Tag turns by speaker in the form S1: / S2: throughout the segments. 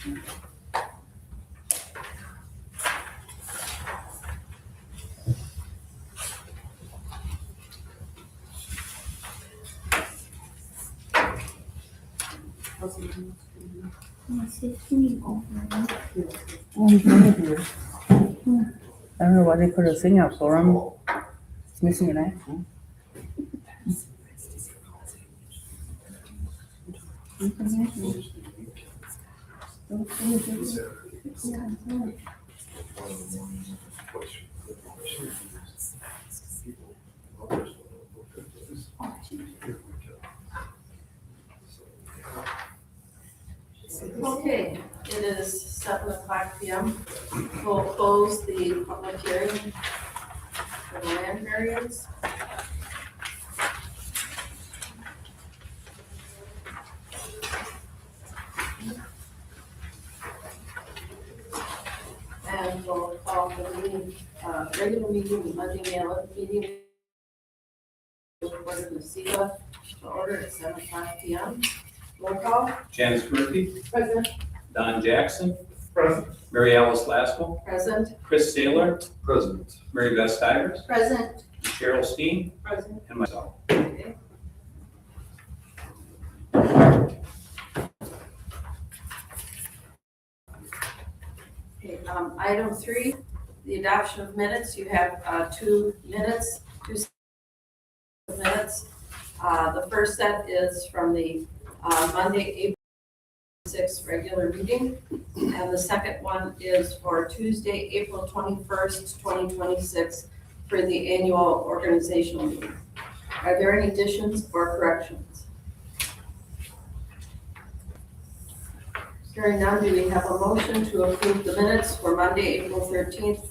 S1: I don't know why they put a thing out for him. It's missing an axle.
S2: Okay, it is 7:00 p.m. We'll close the public hearing for the land variance. And we'll call the meeting, regular meeting, Monday, May 11th meeting. Order Necedah to order at 7:00 p.m. Roll call.
S3: Janice Murphy,
S2: Present.
S3: Don Jackson,
S4: Present.
S3: Mary Alice Lasko,
S2: Present.
S3: Chris Saylor,
S4: Present.
S3: Mary Beth Stivers,
S2: Present.
S3: Cheryl Steen,
S2: Present.
S3: and myself.
S2: Okay. Okay, item 3, the adoption of minutes. You have 2 minutes, 2 sets of minutes. The first set is from the Monday, April 6th regular meeting, and the second one is for Tuesday, April 21st, 2026, for the annual organizational meeting. Are there any additions or corrections? Hearing none, do we have a motion to approve the minutes for Monday, April 13th,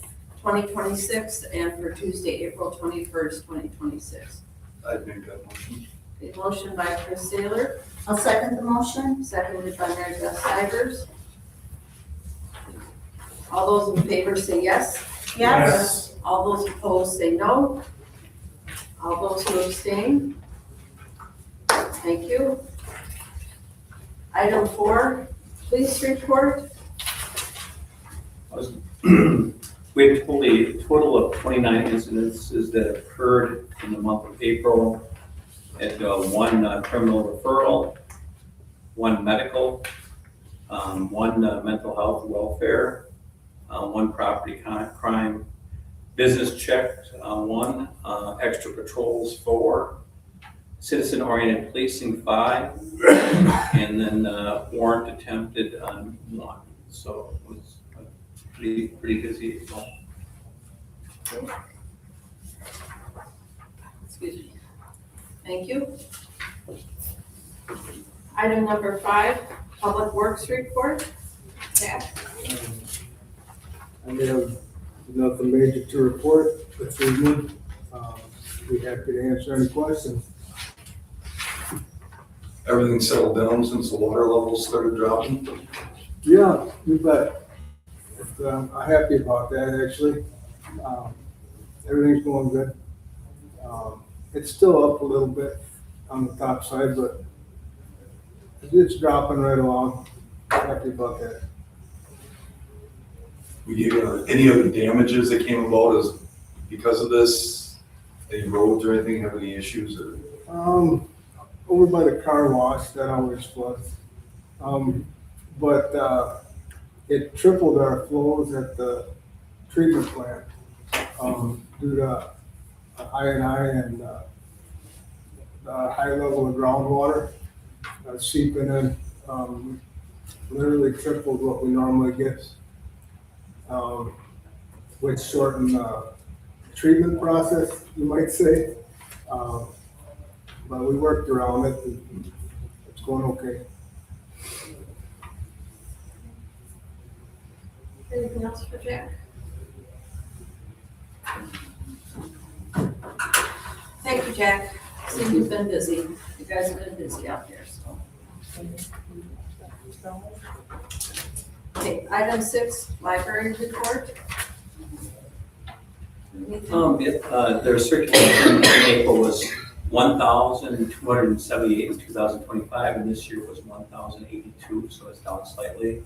S2: 2026, and for Tuesday, April 21st, 2026?
S4: I'd make that motion.
S2: A motion by Chris Saylor,
S5: I'll second the motion.
S2: seconded by Mary Beth Stivers. All those in favor say yes.
S5: Yes.
S2: All those opposed say no. All those who abstain? Thank you. Item 4, police report.
S3: We have a total of 29 incidences that occurred in the month of April. At 1 criminal referral, 1 medical, 1 mental health welfare, 1 property crime, business check, 1 extra patrols, 4 citizen-oriented policing, 5, and then warrant attempted on 1. So it was pretty busy.
S2: Excuse me. Thank you. Item number 5, Public Works Report. Jack?
S6: I have nothing major to report this evening. Be happy to answer any questions.
S4: Everything settled down since the water levels started dropping?
S6: Yeah, you bet. I'm happy about that, actually. Everything's going good. It's still up a little bit on the top side, but it's dropping right along. Happy about that.
S4: We gave any of the damages that came about as because of this? Any roads or anything have any issues? Or?
S6: Over by the car wash, that always floods. But it tripled our flows at the treatment plant due to I&I and the high level of groundwater seeping in. Literally tripled what we normally get, which shortened the treatment process, you might say. But we worked around it, and it's going okay.
S2: Anything else for Jack? Thank you, Jack. See, you've been busy. You guys have been busy out there, so. Okay, item 6, library report.
S3: Their circulation in April was 1,278 in 2025, and this year was 1,082, so it's down slightly.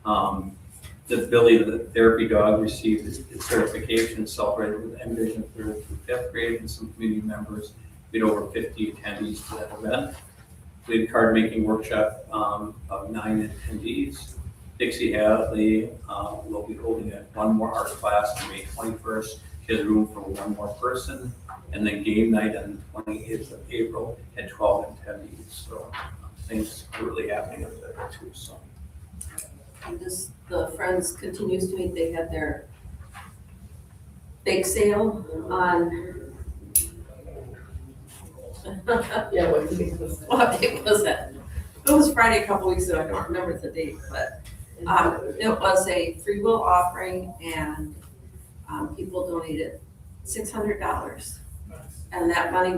S3: The Billy the Therapy Dog received its certification, celebrated with Envision third through fifth grade, and some community members. We had over 50 attendees to that event. We had a card making workshop of 9 attendees. Dixie Hadley will be holding one more art class on May 21st. She has room for one more person. And then game night on the 28th of April had 12 attendees. So things are really happening up there too. So.
S2: And the Friends continues to meet. They had their bake sale on.
S1: Yeah, what do you think was
S2: What day was that? It was Friday a couple weeks ago. I don't remember the date, but it was a free will offering, and people donated $600. And that money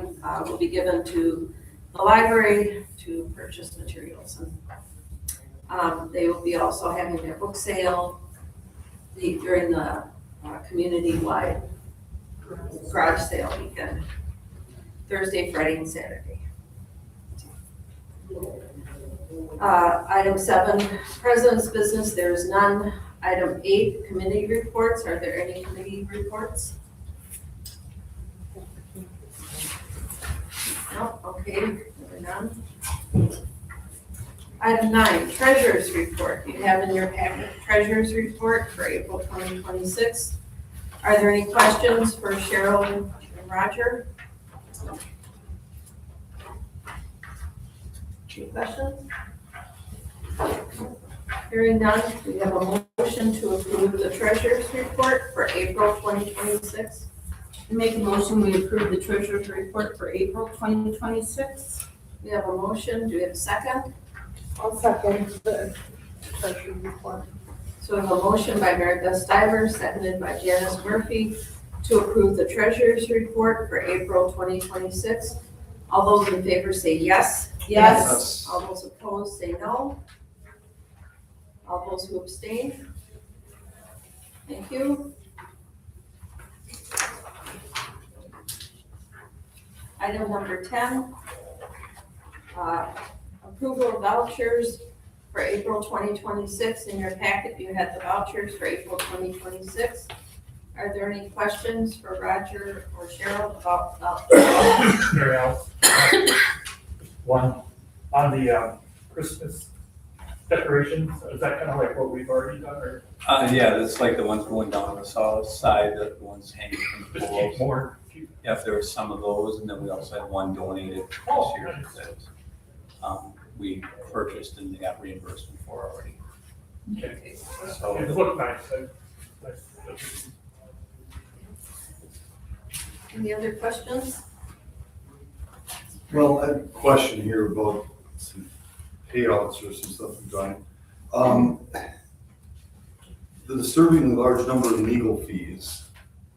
S2: will be given to the library to purchase materials. And they will be also having their book sale during the community-wide garage sale weekend, Thursday, Friday, and Saturday. Item 7, President's Business, there is none. Item 8, Committee Reports. Are there any committee reports? No, okay, there are none. Item 9, Treasurer's Report. You have in your packet Treasurer's Report for April 2026. Are there any questions for Cheryl and Roger? Any questions? Hearing none, we have a motion to approve the Treasurer's Report for April 2026.
S5: Make a motion, we approve the treasurer's report for April 2026.
S2: We have a motion, do we have a second?
S1: I'll second the treasury report.
S2: So we have a motion by Mary Beth Stivers, seconded by Janice Murphy, to approve the Treasurer's Report for April 2026. All those in favor say yes.
S5: Yes.
S2: All those opposed say no. All those who abstain? Thank you. Item number 10, approval of vouchers for April 2026. In your packet, you had the vouchers for April 2026. Are there any questions for Roger or Cheryl about vouchers?
S7: Mary Alice. One, on the Christmas decorations, is that kind of like what we've already done, or
S3: Yeah, it's like the ones going down the south side, the ones hanging from the
S7: just
S3: poles.
S7: keep more?
S3: Yeah, if there were some of those, and then we also had one donated this
S7: Oh,
S3: year
S7: nice.
S3: that we purchased and they got reimbursement for already.
S7: Okay.
S3: So,
S7: It looked nice. Nice.
S2: Any other questions?
S4: Well, I have a question here about some payouts or some stuff we've done. The disturbingly large number of legal fees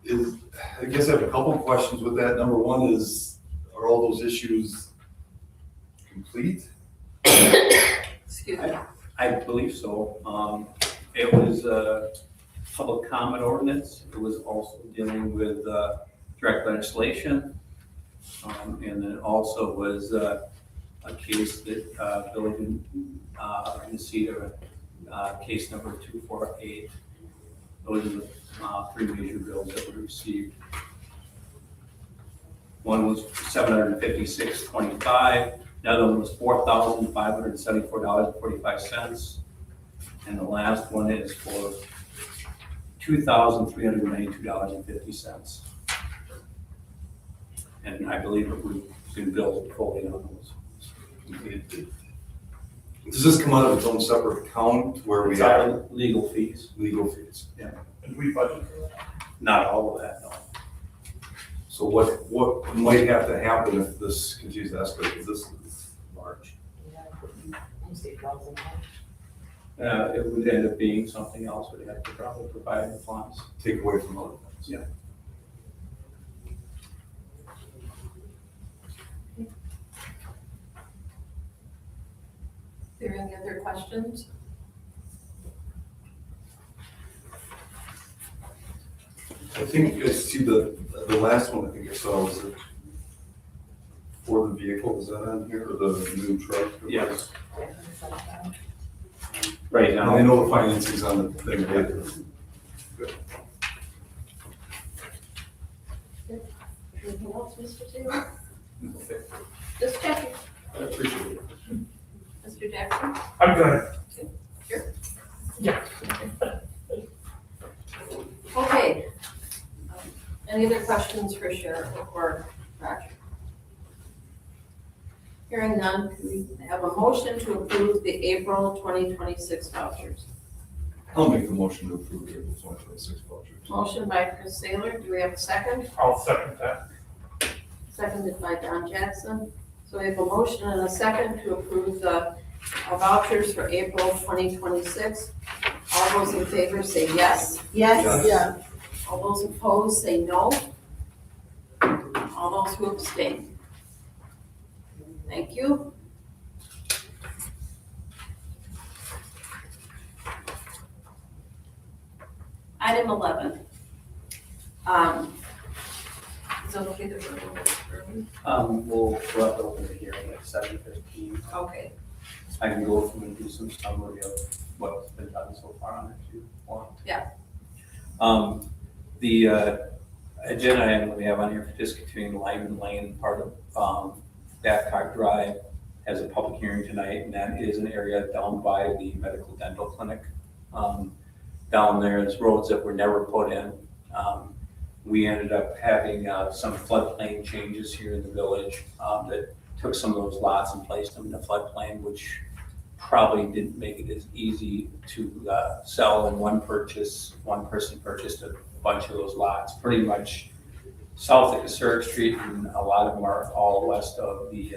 S4: is, I guess I have a couple of questions with that. Number one is, are all those issues complete?
S2: Excuse me.
S3: I believe so. It was a public comment ordinance. It was also dealing with direct legislation. And then it also was a case that Village Necedah, case number 248. Those are the 3 major bills that were received. One was $756.25. The other one was $4,574.45. And the last one is for $2,392.50. And I believe that we've been billed fully on those.
S4: Does this come out of its own separate account where we
S3: It's
S4: have
S3: our legal fees,
S4: legal fees?
S7: And we budget for that?
S3: not all of that, no.
S4: So what might have to happen if this continues to escalate, because this is large?
S3: It would end up being something else, we'd have to probably provide the funds.
S4: Take away from other things.
S3: Yeah.
S2: Are there any other questions?
S4: I think, I see the last one I think I saw was it for the vehicle, is that on here, or the new truck?
S3: Yes. Right
S4: And
S3: now.
S4: I know the financing's on the thing, right?
S2: Anything else, Mr. Taylor? Just checking.
S4: I appreciate it.
S2: Mr. Jackson?
S7: I'm good.
S2: Sure.
S7: Yeah.
S2: Okay. Any other questions for Sheriff or Roger? Hearing none, can we have a motion to approve the April 2026 vouchers?
S4: I'll make the motion to approve the April 2026 vouchers.
S2: Motion by Chris Saylor, do we have a second?
S7: I'll second that.
S2: Seconded by Don Jackson. So we have a motion and a second to approve the vouchers for April 2026. All those in favor say yes.
S5: Yes.
S4: Yes.
S2: All those opposed say no. All those who abstain. Thank you. Item 11. Is it okay to go early?
S3: We'll have to open the hearing at 7:15.
S2: Okay.
S3: I can go through and do some summary of what's been done so far on it if you want.
S2: Yeah.
S3: The agenda item that we have on here for discontinuing Lyman Lane, part of Babcock Drive, has a public hearing tonight, and that is an area down by the medical dental clinic. Down there's roads that were never put in. We ended up having some floodplain changes here in the village that took some of those lots and placed them in the floodplain, which probably didn't make it as easy to sell in one purchase. One person purchased a bunch of those lots, pretty much south of Cassup Street, and a lot of them are all west of the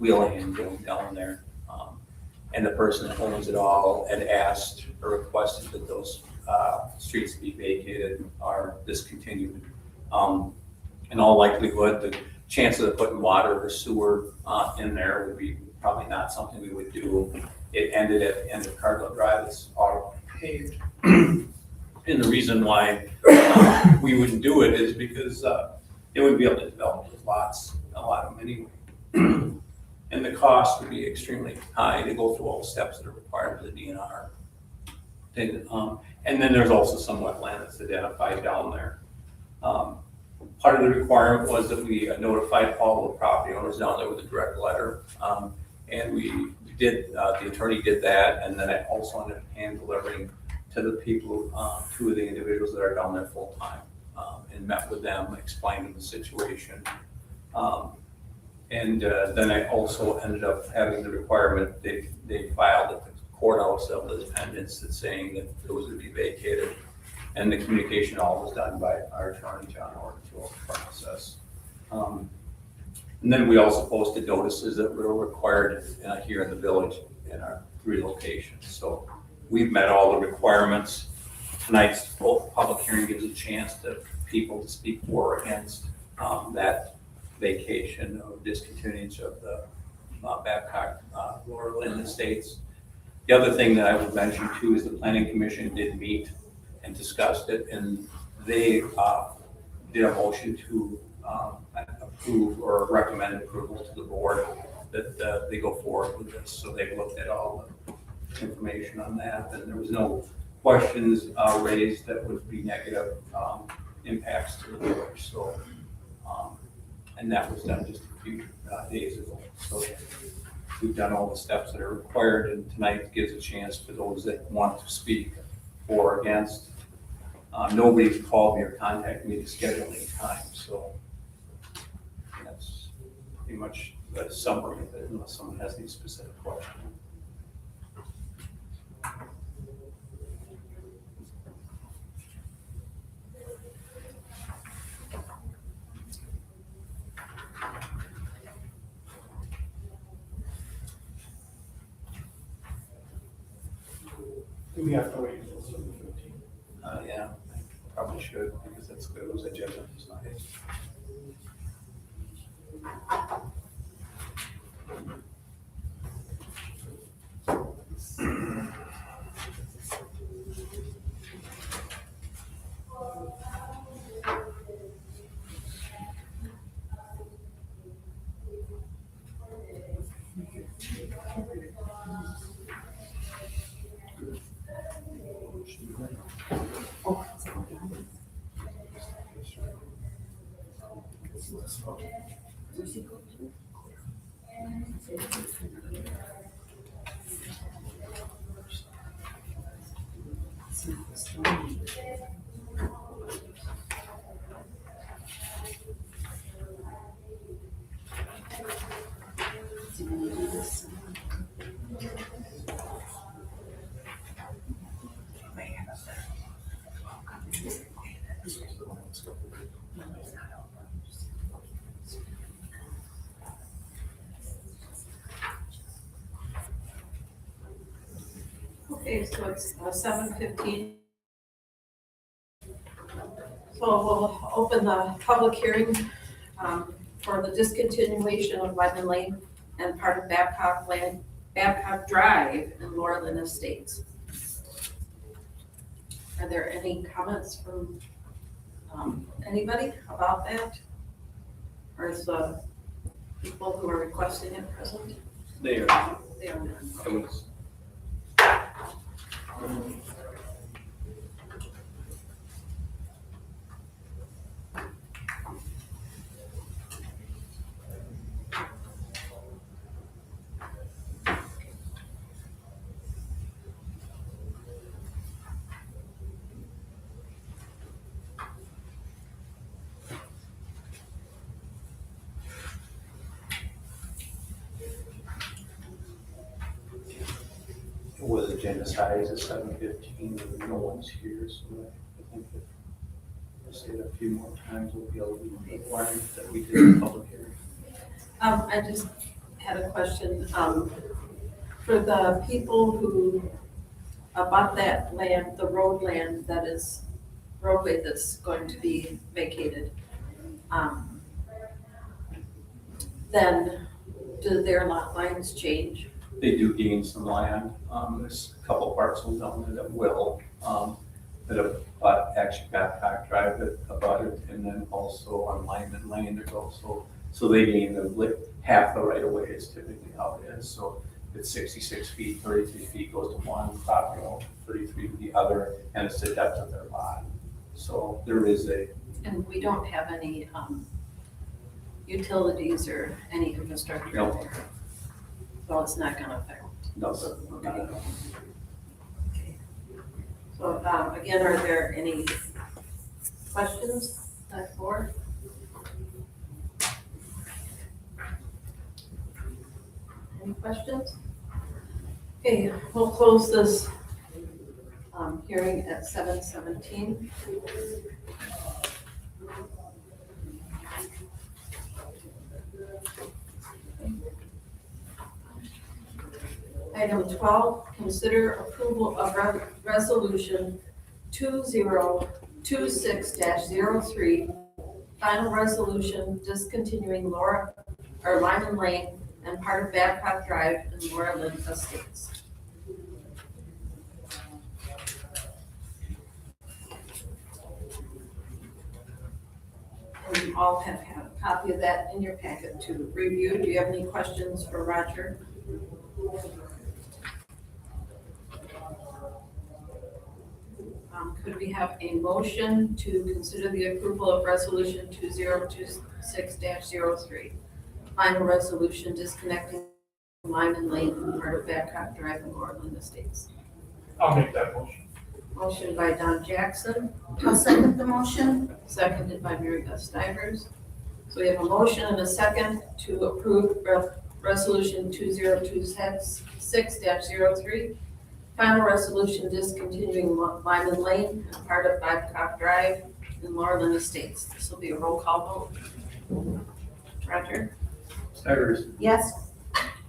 S3: Wheelahan going down there. And the person that owns it all had asked or requested that those streets be vacated or discontinued. In all likelihood, the chances of putting water or sewer in there would be probably not something we would do. It ended at the end of Cardinal Drive, it's auto paved. And the reason why we wouldn't do it is because they wouldn't be able to develop those lots, a lot of them anyway. And the cost would be extremely high to go through all the steps that are required for the DNR. And then there's also some wetland that's identified down there. Part of the requirement was that we notified all the property owners down there with a direct letter. And we did, the attorney did that, and then I also ended up hand delivering to the people, two of the individuals that are down there full time, and met with them, explained them the situation. And then I also ended up having the requirement, they filed at the courthouse of the defendants that saying that those would be vacated. And the communication all was done by our attorney, John Orton, through the process. And then we also posted notices that were required here in the village in our 3 locations. So we've met all the requirements. Tonight's public hearing gives a chance to people to speak for or against that vacation or discontinuance of the Babcock Lower Land Estates. The other thing that I would mention too is the Planning Commission did meet and discussed it, and they did a motion to approve or recommend approval to the board that they go forward with this. So they looked at all the information on that, and there was no questions raised that would be negative impacts to the village. So, and that was done just a few days ago. So we've done all the steps that are required, and tonight gives a chance for those that want to speak for or against. Nobody's called me or contacted me to schedule any time, so that's pretty much the summary of it, unless someone has any specific question.
S7: Do we have to wait until 7:15?
S3: Yeah, I probably should, because that's good, it was agenda tonight.
S2: Okay, so it's 7:15. So we'll open the public hearing for the discontinuation of Lyman Lane and part of Babcock Drive in Moreland Estates. Are there any comments from anybody about that? Or is the people who are requesting it present?
S3: There,
S2: They are not.
S3: I was, was agenda size is 7:15, and no one's here, so I think that we'll say it a few more times, we'll be able to meet the requirement that we did in public hearing.
S2: I just had a question, for the people who bought that land, the road land that is, roadway that's going to be vacated, then do their lot lines change?
S3: They do gain some land, there's a couple parcels down there that will, that have, actually Babcock Drive that about it, and then also on Lyman Lane, there's also, so they gain half the right of way is typically how it is, so it's 66 feet, 33 feet goes to one property owner, 33 to the other, and it's the depth of their lot. So there is
S2: And we don't have any utilities or any infrastructure
S3: No.
S2: there. So it's not gonna affect.
S3: no.
S2: So again, are there any questions at board? Any questions? Okay, we'll close this hearing at 7:17. Item 12, consider approval of resolution 2026-03, final resolution discontinuing Lyman Lane and part of Babcock Drive in Moreland Estates. And you all have had a copy of that in your packet to review. Do you have any questions for Roger? Could we have a motion to consider the approval of resolution 2026-03? Final resolution disconnecting Lyman Lane and part of Babcock Drive in Moreland Estates.
S7: I'll make that motion.
S2: Motion by Don Jackson,
S5: I'll second the motion.
S2: seconded by Mary Beth Stivers. So we have a motion and a second to approve resolution 2026-03. Final resolution discontinuing Lyman Lane and part of Babcock Drive in Moreland Estates. This will be a roll call vote. Roger?
S3: Stivers,
S5: Yes.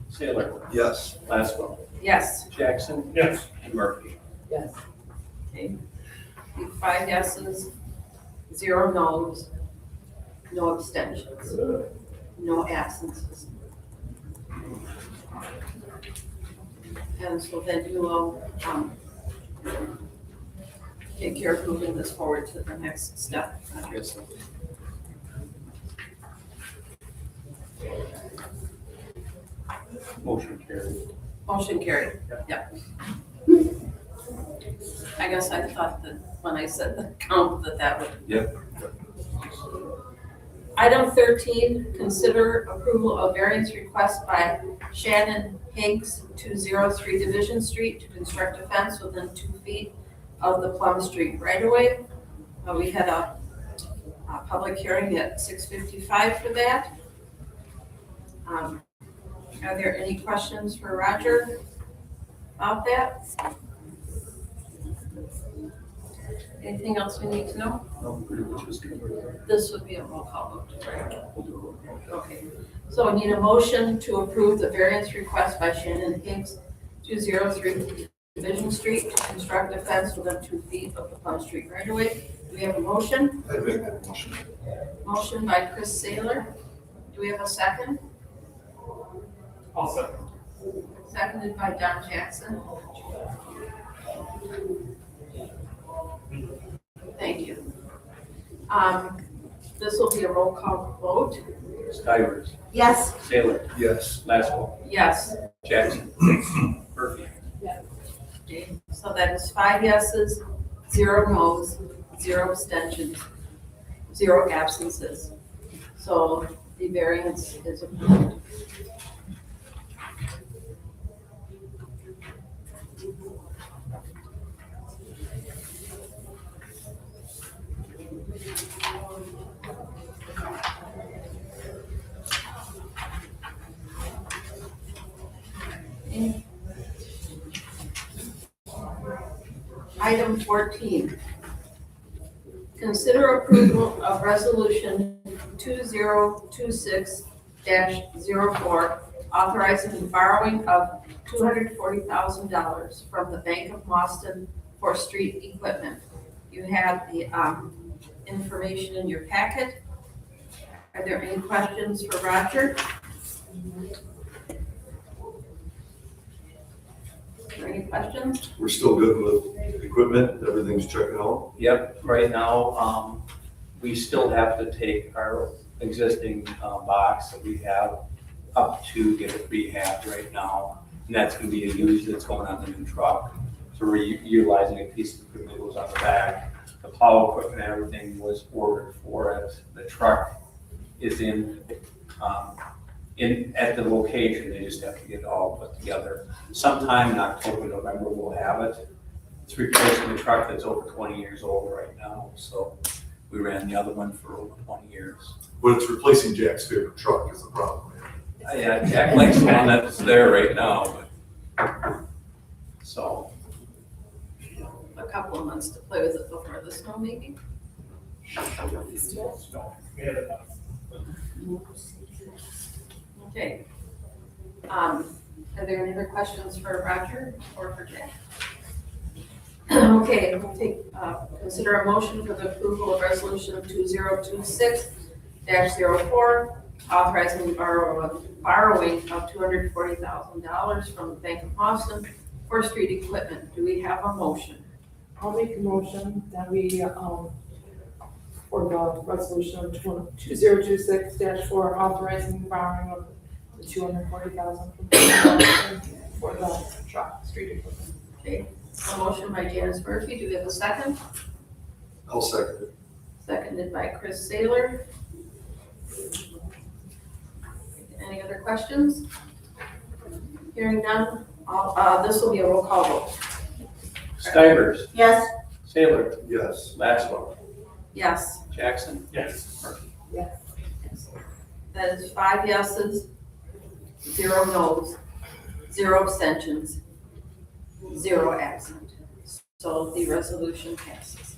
S3: Sailor,
S4: Yes.
S3: Glasgow,
S2: Yes.
S3: Jackson,
S7: Yes.
S3: and Murphy.
S5: Yes.
S2: Okay. 5 yeses, 0 noes, no abstentions, no absences. And so then you will take care of moving this forward to the next step.
S3: Yes. Motion carried.
S2: Motion carried. Yep. I guess I thought that when I said the count that would.
S3: Yep.
S2: Item 13, consider approval of variance request by Shannon Higgs, 203 Division Street, to construct a fence within 2 feet of the Plum Street right-of-way. We had a public hearing at 6:55 for that. Are there any questions for Roger about that? Anything else we need to know?
S3: No, pretty much was good.
S2: This would be a roll call vote, right? Okay, so I need a motion to approve the variance request by Shannon Higgs, 203 Division Street, to construct a fence within 2 feet of the Plum Street right-of-way. Do we have a motion?
S4: I'd make that motion.
S2: Motion by Chris Saylor. Do we have a second?
S7: I'll second.
S2: Seconded by Don Jackson. Thank you. This will be a roll call vote.
S3: Stivers,
S5: Yes.
S3: Sailor,
S4: Yes.
S3: Lasswell,
S2: Yes.
S3: Jackson, Murphy.
S2: Okay, so that is 5 yeses, 0 noes, 0 abstentions, 0 absences. So the variance is approved. Item 14, consider approval of resolution 2026-04, authorizing the borrowing of $240,000 from the Bank of Boston for street equipment. You have the information in your packet. Are there any questions for Roger? Are there any questions?
S4: We're still good with equipment, everything's checking out?
S3: Yep, right now, we still have to take our existing box that we have up to get it rehabbed right now. And that's gonna be a used that's going on the new truck. So we're utilizing a piece of equipment that goes on the back. The plow equipment and everything was ordered for it. The truck is at the location, they just have to get it all put together. Sometime in October, November, we'll have it. It's replacing the truck that's over 20 years old right now, so we ran the other one for over 20 years.
S4: But it's replacing Jack's favorite truck is the problem.
S3: Yeah, Jack likes the one that's there right now, but, so,
S2: A couple of months to play with it before the snow, maybe?
S7: No, we had enough.
S2: Okay. Are there any other questions for Roger or for Jack? Okay, we'll take, consider a motion for the approval of resolution 2026-04, authorizing the borrowing of $240,000 from the Bank of Boston for street equipment. Do we have a motion?
S8: I'll make a motion that we, for the resolution of 2026-4, authorizing the borrowing of the $240,000 for the truck, street equipment.
S2: Okay, a motion by Janice Murphy. Do we have a second?
S4: I'll second it.
S2: Seconded by Chris Saylor. Any other questions? Hearing none, this will be a roll call vote.
S3: Stivers,
S5: Yes.
S3: Sailor,
S4: Yes.
S3: Lasswell,
S2: Yes,
S3: Jackson,
S7: Yes.
S3: Murphy.
S2: that is 5 yeses, 0 noes, 0 abstentions, 0 absent. So the resolution passes.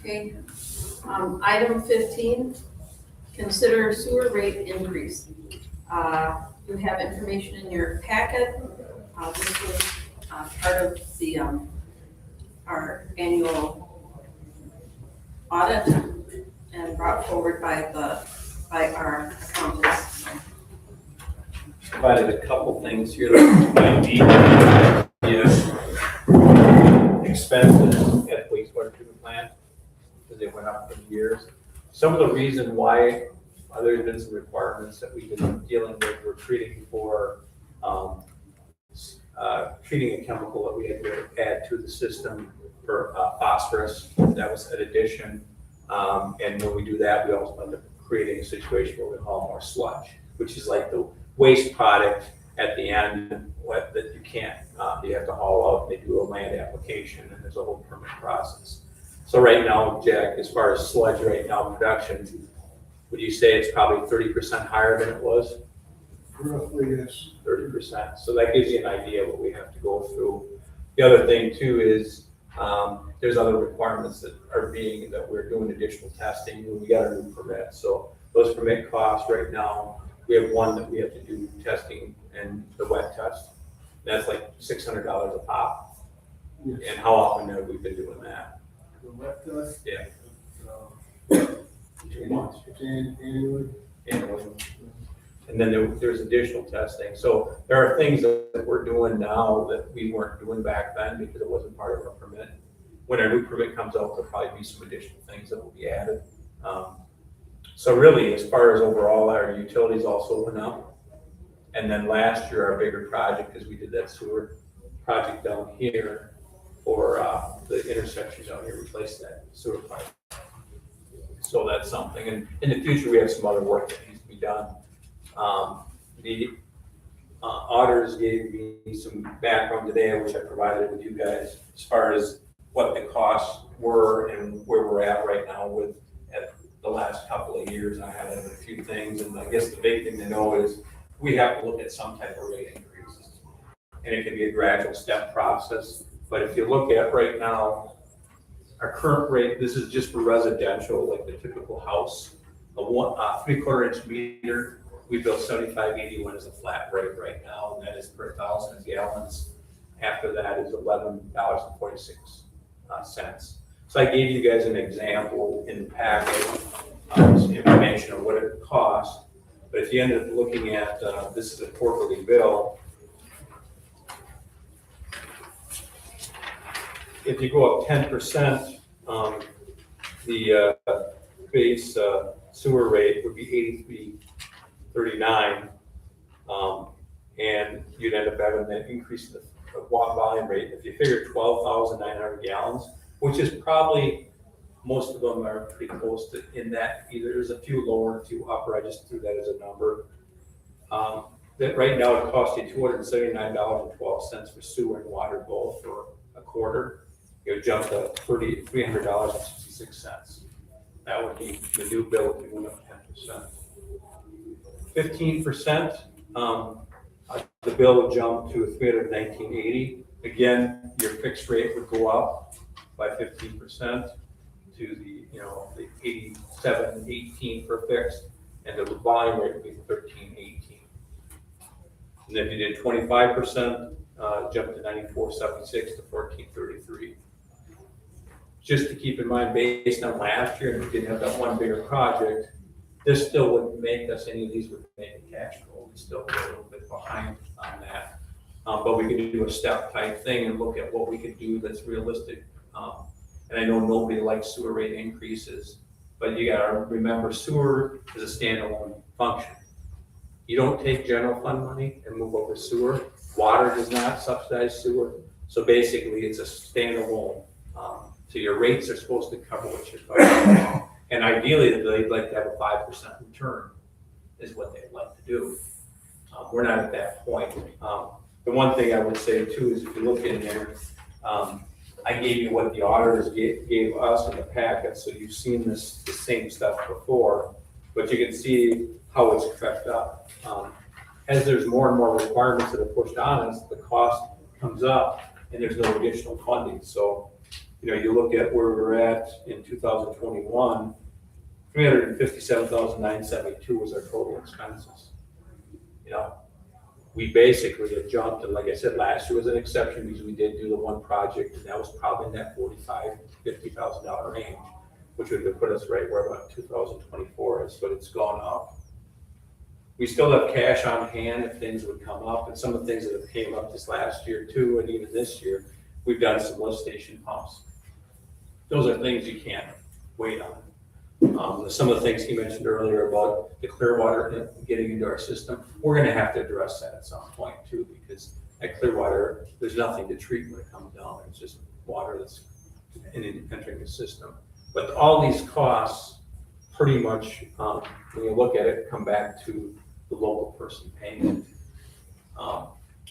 S2: Okay, item 15, consider sewer rate increase. You have information in your packet. This was part of the, our annual audit and brought forward by our accountants.
S3: Provided a couple things here that might be, expenses at wastewater treatment plant.
S9: because they went up for years. Some of the reason why there's been some requirements that we've been dealing with, we're treating for, treating a chemical that we had to add to the system for phosphorus. That was an addition. And when we do that, we also end up creating a situation where we haul more sludge, which is like the waste product at the end that you can't, you have to haul out. They do a land application and there's a whole permit process. So right now, Jack, as far as sludge right now production, would you say it's probably 30% higher than it was?
S6: Roughly, yes.
S9: 30%. So that gives you an idea of what we have to go through. The other thing too is there's other requirements that we're doing additional testing when we got our new permit. So those permit costs right now, we have one that we have to do testing and the wet test. That's like $600 a pop.
S6: Yes.
S9: And how often have we been doing that?
S6: The wet test?
S9: Yeah.
S6: Uh,
S9: 2 months.
S6: Annually.
S9: Annually. And then there's additional testing. So there are things that we're doing now that we weren't doing back then because it wasn't part of our permit. When our new permit comes out, there'll probably be some additional things that will be added. So really, as far as overall, our utilities also went up. And then last year, our bigger project, because we did that sewer project down here, or the intersection down here, replaced that sewer pipe. So that's something. And in the future, we have some other work that needs to be done. The auditors gave me some background today, which I provided with you guys, as far as what the costs were and where we're at right now with at the last couple of years. I highlighted a few things, and I guess the big thing to know is we have to look at some type of rate increases. And it can be a gradual step process. But if you look at right now, our current rate, this is just for residential, like the typical house, a 3/4 inch meter, we bill $75.81 as a flat rate right now, and that is per 1,000 gallons. After that is $11.46. So I gave you guys an example in the packet, some information on what it costs. But if you end up looking at, this is a quarterly bill. If you go up 10%, the base sewer rate would be $83.39, and you'd end up having an increase in the water volume rate. If you figure 12,900 gallons, which is probably, most of them are pretty close to in that. Either there's a few lower, a few upper. I just threw that as a number. That right now it costs you $279.12 for sewer and water both for a quarter. It would jump to $300.66. That would be the new bill if you went up 10%. 15%, the bill would jump to $319.80. Again, your fixed rate would go up by 15% to the $87.18 for fixed, and the volume rate would be $13.18. And if you did 25%, jump to $94.76 to $14.33. Just to keep in mind, based on last year, and we didn't have that one bigger project, this still wouldn't make us, any of these would make a cash flow. We still get a little bit behind on that. But we could do a step type thing and look at what we could do that's realistic. And I know nobody likes sewer rate increases, but you gotta remember sewer is a standalone function. You don't take general fund money and move over sewer. Water does not subsidize sewer. So basically it's a standalone. So your rates are supposed to cover what you're covering. And ideally they'd like to have a 5% return is what they'd like to do. We're not at that point. The one thing I would say too is if you look in there, I gave you what the auditors gave us in the packet, so you've seen the same stuff before, but you can see how it's crept up. As there's more and more requirements that are pushed on us, the cost comes up and there's no additional funding. So, you look at where we're at in 2021, $357,972 was our total expenses. We basically had jumped, and like I said, last year was an exception because we did do the one project, and that was probably in that $45,000 to $50,000 range, which would have put us right where about 2024 is, but it's gone up. We still have cash on hand if things would come up, and some of the things that have came up this last year too, and even this year, we've done some lift station pumps. Those are things you can't wait on. Some of the things he mentioned earlier about the Clearwater getting into our system, we're gonna have to address that at some point too, because at Clearwater, there's nothing to treat when it comes down. It's just water that's entering the system. But all these costs, pretty much, when you look at it, come back to the local person paying it.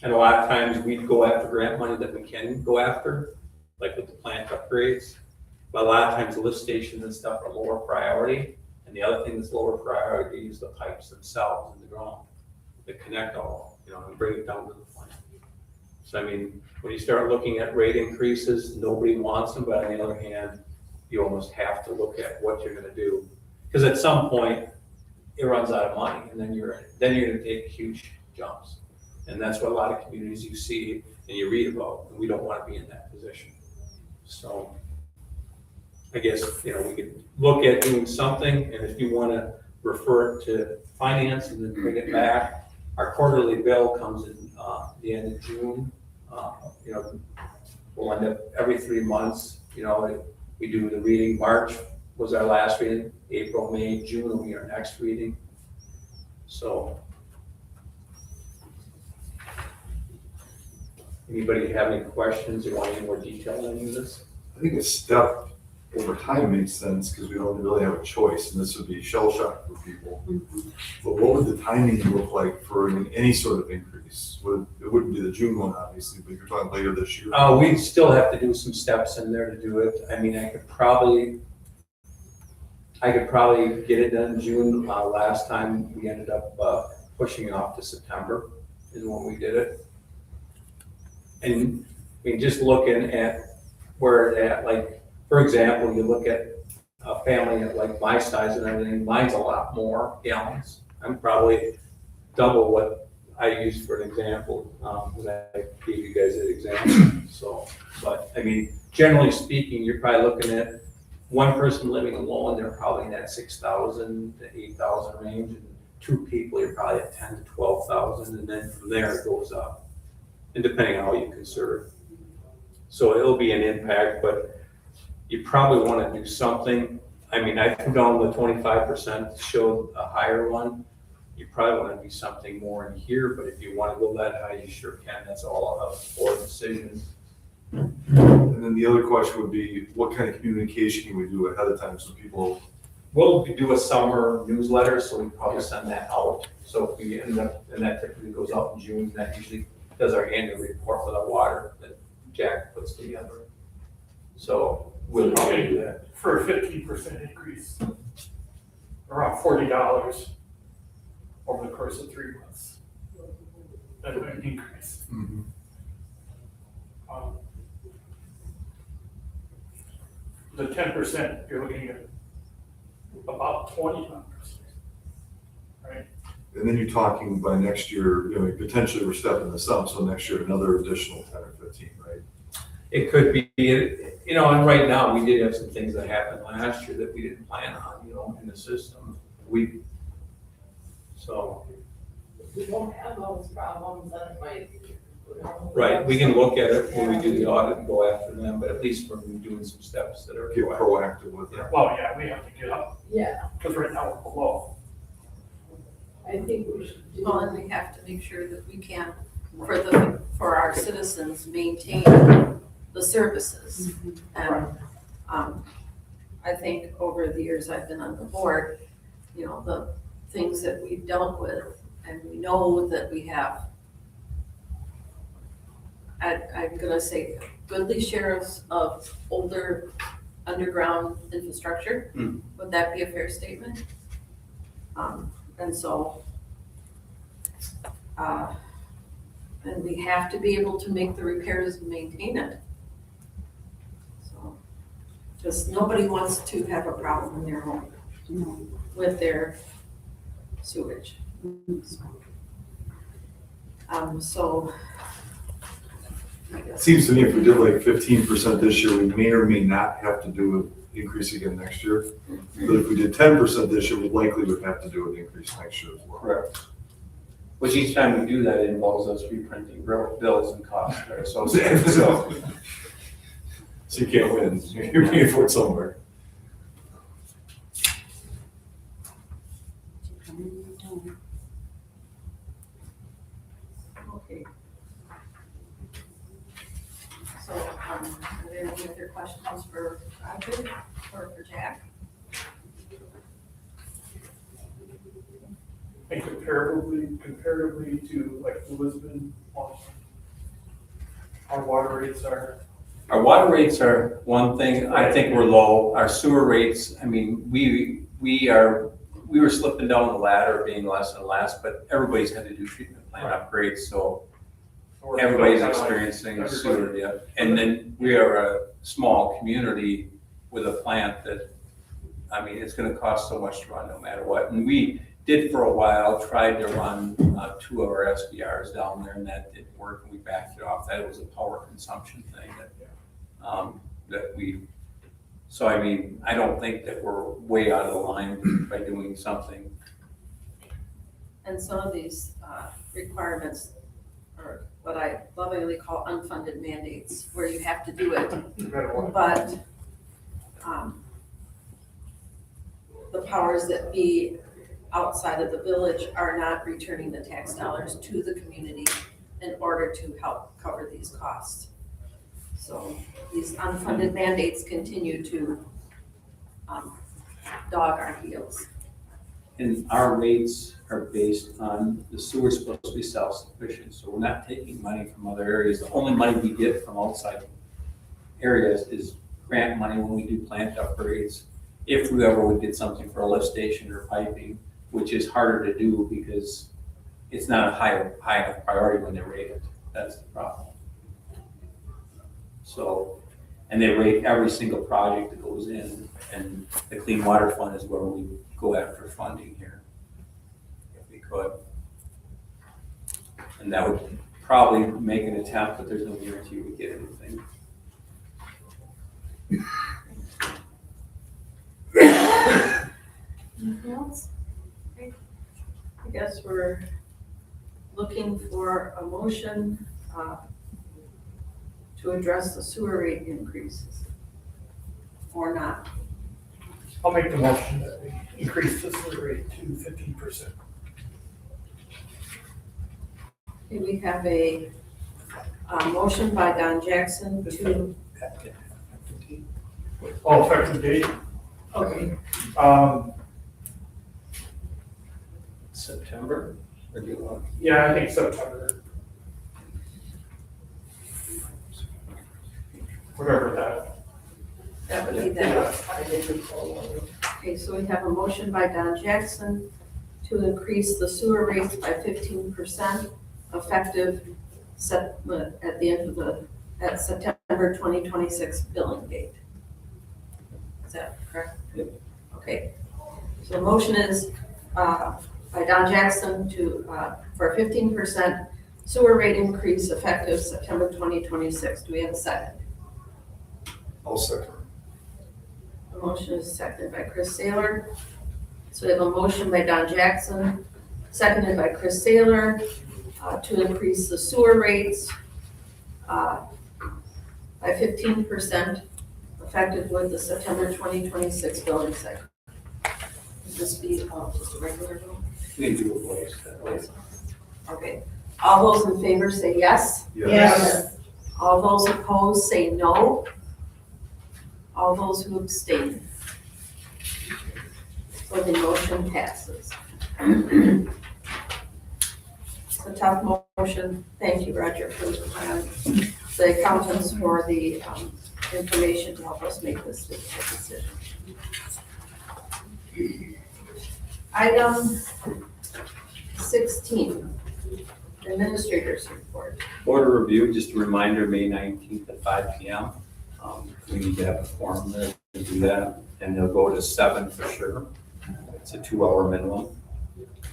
S9: And a lot of times we go after grant money that we can go after, like with the plant upgrades. But a lot of times lift stations and stuff are lower priority. And the other thing that's lower priority is the pipes themselves in the ground that connect all, and bring it down to the plant. So I mean, when you start looking at rate increases, nobody wants them, but on the other hand, you almost have to look at what you're gonna do. Because at some point, it runs out of money, and then you're gonna take huge jumps. And that's what a lot of communities you see and you read about, and we don't wanna be in that position. So I guess, we could look at doing something, and if you wanna refer it to finance and then bring it back, our quarterly bill comes in, the end of June. We'll end up every 3 months, we do the reading. March was our last reading, April, May, June will be our next reading. So. Anybody have any questions or want any more detail on this?
S4: I think a step over time makes sense because we don't really have a choice, and this would be shell shock for people. But what would the timing look like for any sort of increase? It wouldn't be the June one, obviously, but you're talking later this year.
S9: We'd still have to do some steps in there to do it. I mean, I could probably get it done in June. Last time we ended up pushing off to September is when we did it. And I mean, just looking at where it's at, like, for example, you look at a family of like my size and everything, mine's a lot more gallons. I'm probably double what I use for an example, when I gave you guys an example. So, but I mean, generally speaking, you're probably looking at one person living alone, they're probably in that 6,000 to 8,000 range, and 2 people, you're probably at 10 to 12,000, and then from there it goes up, and depending on how you consider. So it'll be an impact, but you probably want to do something. I mean, I put down the 25% to show a higher one. You probably want to do something more in here, but if you want to go that high, you sure can. That's all a board decision.
S4: And then the other question would be, what kind of communication can we do ahead of time so people?
S9: We'll do a summer newsletter, so we probably send that out. So if we end up, and that typically goes out in June, that usually does our annual report for the water that Jack puts together. So we'll probably do that.
S7: For a 15% increase, around $40 over the course of 3 months. That's an increase. The 10%, you're looking at about $20, right?
S4: And then you're talking by next year, potentially we're stepping this up, so next year another additional 10 or 15, right?
S9: It could be, and right now, we did have some things that happened last year that we didn't plan on, in the system. So.
S8: If we don't have those problems, then it might.
S9: Right, we can look at it when we do the audit and go after them, but at least we're doing some steps that are
S4: Get proactive with it.
S7: Well, yeah, we have to get up,
S8: Yeah,
S7: because right now we're below.
S8: I think we should do.
S2: Well, and we have to make sure that we can, for our citizens, maintain the services. And, I think over the years I've been on the board, the things that we've dealt with, and we know that we have, I'm gonna say, goodly shares of older underground infrastructure. Would that be a fair statement? And so, and we have to be able to make the repairs and maintain it. So, just nobody wants to have a problem in their home with their sewage. So, I
S4: It
S2: guess.
S4: seems to me if we did like 15% this year, we may or may not have to do an increase again next year. But if we did 10% this year, we likely would have to do an increase next year as well.
S3: Correct. Which each time we do that, it involves us reprinting bills and costs that are associated. So
S4: So you can't win, you're paying for it somewhere.
S2: Okay. So, are there any other questions for Roger or for Jack?
S7: And comparatively to like Lisbon, our water rates are,
S3: Our water rates are one thing, I think we're low. Our sewer rates, I mean, we were slipping down the ladder being less and less, but everybody's had to do treatment plant upgrades, so
S7: we're
S3: everybody's
S7: kinda like
S3: experiencing
S7: everybody.
S3: sewer, yeah. And then we are a small community with a plant that, I mean, it's gonna cost so much to run no matter what. And we did for a while, tried to run 2 of our SBRs down there, and that didn't work, and we backed it off. That was a power consumption thing that we, so I mean, I don't think that we're way out of the line by doing something.
S2: And some of these requirements are what I lovingly call unfunded mandates, where you have to do it,
S7: no matter what.
S2: but the powers that be outside of the village are not returning the tax dollars to the community in order to help cover these costs. So these unfunded mandates continue to dog our heels.
S3: And our rates are based on, the sewer's supposed to be self-sufficient, so we're not taking money from other areas. The only money we get from outside areas is grant money when we do plant upgrades. If we ever would get something for a lift station or piping, which is harder to do because it's not a high enough priority when they rate it. That's the problem. So, and they rate every single project that goes in, and the Clean Water Fund is where we go after funding here, if we could. And that would probably make an attempt, but there's no guarantee we get anything.
S2: Anything else? Okay. I guess we're looking for a motion to address the sewer rate increases, or not.
S7: I'll make the motion that we increase the sewer rate to 15%.
S2: Okay, we have a motion by Don Jackson to,
S7: Oh, effective date?
S2: okay,
S3: September, or do you want?
S7: Yeah, I think September. Whatever
S2: that would be that. Okay, so we have a motion by Don Jackson to increase the sewer rates by 15% effective at the end of at September 2026 billing date. Is that correct?
S3: Yep.
S2: Okay, so the motion is by Don Jackson to, for a 15% sewer rate increase effective September 2026. Do we have a second?
S4: I'll second.
S2: The motion is seconded by Chris Saylor. So we have a motion by Don Jackson, seconded by Chris Saylor, to increase the sewer rates by 15%, effective with the September 2026 billing cycle. Would this be just a regular bill?
S3: We can do it ways that way.
S2: Okay. All those in favor say yes.
S4: Yes.
S2: All those opposed say no. All those who abstain. So the motion passes. It's a tough motion. Thank you, Roger, for the accountants for the information to help us make this difficult decision. Item 16, Administrator's Report.
S3: Board of review, just a reminder, May 19th at 5 p.m. We need to have a forum there to do that, and they'll go to 7 for sure. It's a 2-hour minimum.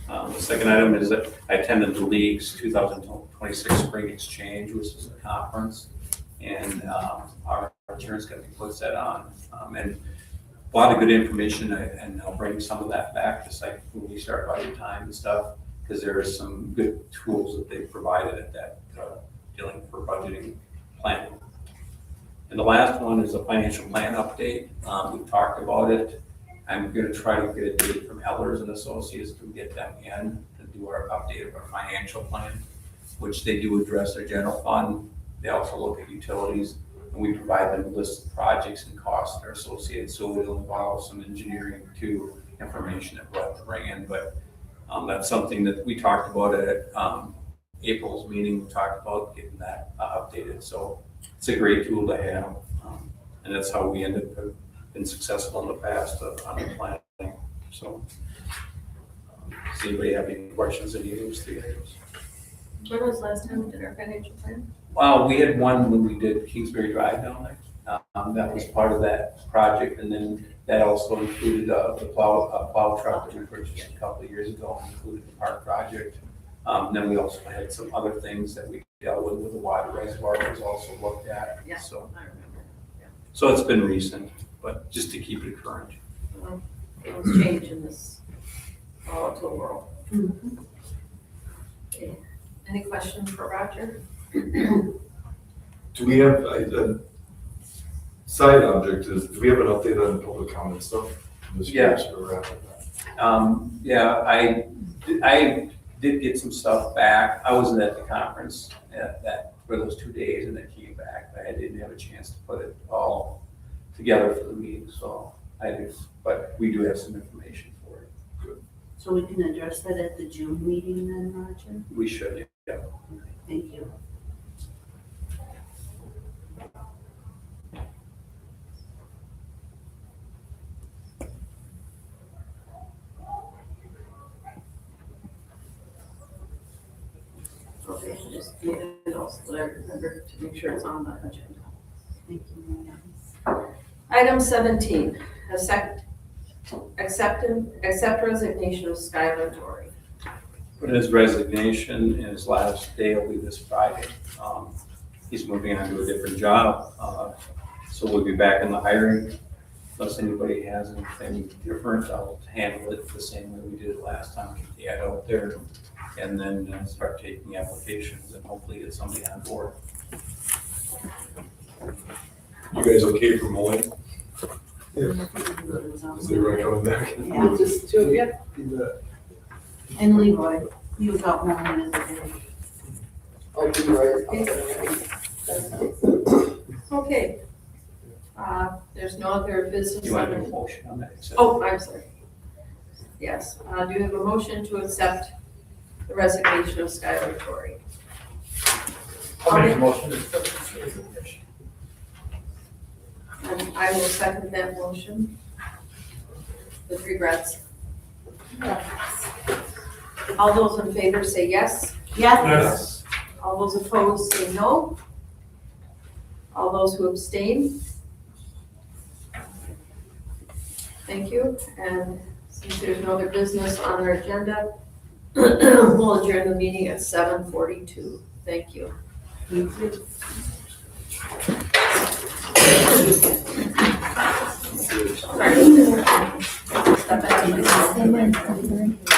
S3: The second item is that I attended the league's 2026 Spring Exchange, which is a conference, and our insurance company puts that on. And a lot of good information, and I'll bring some of that back, just like when we start budget time and stuff, because there are some good tools that they provided at that dealing for budgeting planning. And the last one is a financial plan update. We've talked about it. I'm gonna try to get a date from Elders and Associates to get them in to do our update of our financial plan, which they do address their general fund. They also look at utilities, and we provide them a list of projects and costs that are associated, so it'll involve some engineering to information that we'll have to bring in, but that's something that we talked about at April's meeting. We talked about getting that updated, so it's a great tool to have, and that's how we ended up been successful in the past on the planning. So, does anybody have any questions on any of those three items?
S2: When was the last time we did our financial plan?
S3: Well, we had one when we did Kingsbury Drive down there. That was part of that project, and then that also included the plow truck that we purchased a couple of years ago, included the park project. Then we also had some other things that we dealt with the water reservoir was also looked at.
S2: Yeah.
S3: So,
S2: I remember.
S3: so it's been recent, but just to keep it current.
S2: Things change in this volatile world. Okay. Any questions for Roger?
S4: Do we have, a side object is, do we have an update on public comment stuff? I'm just curious where we're at with that.
S3: Yeah, I did get some stuff back. I wasn't at the conference for those 2 days, and it came back. I didn't have a chance to put it all together for the meeting, so but we do have some information for it.
S10: So we can address that at the June meeting then, Roger?
S3: We should, yeah.
S10: Thank you.
S2: Okay, just need it also that I remember to make sure it's on the agenda.
S10: Thank you, Mary.
S2: Item 17, accept resignation of Skylar Dory.
S3: But his resignation and his last day will be this Friday. He's moving on to a different job, so we'll be back in the hiring. Unless anybody has anything different, I'll handle it the same way we did it last time, get the ad out there, and then start taking applications and hopefully get somebody on board.
S4: You guys okay for mowing? Is
S10: Yeah.
S4: everyone coming back?
S8: Just two, yeah.
S10: And Leroy, he was out mowing the other day.
S2: Okay. There's no other business.
S3: Do you want to do a motion on that?
S2: Oh, I'm sorry. Yes, do you have a motion to accept the resignation of Skylar Tory?
S7: I'll make a motion to accept this resignation.
S2: And I will second that motion with regrets. All those in favor say yes.
S10: Yes.
S7: Yes.
S2: All those opposed say no. All those who abstain. Thank you. And since there's no other business on our agenda, we'll adjourn the meeting at 7:42. Thank you. Sorry. Step back.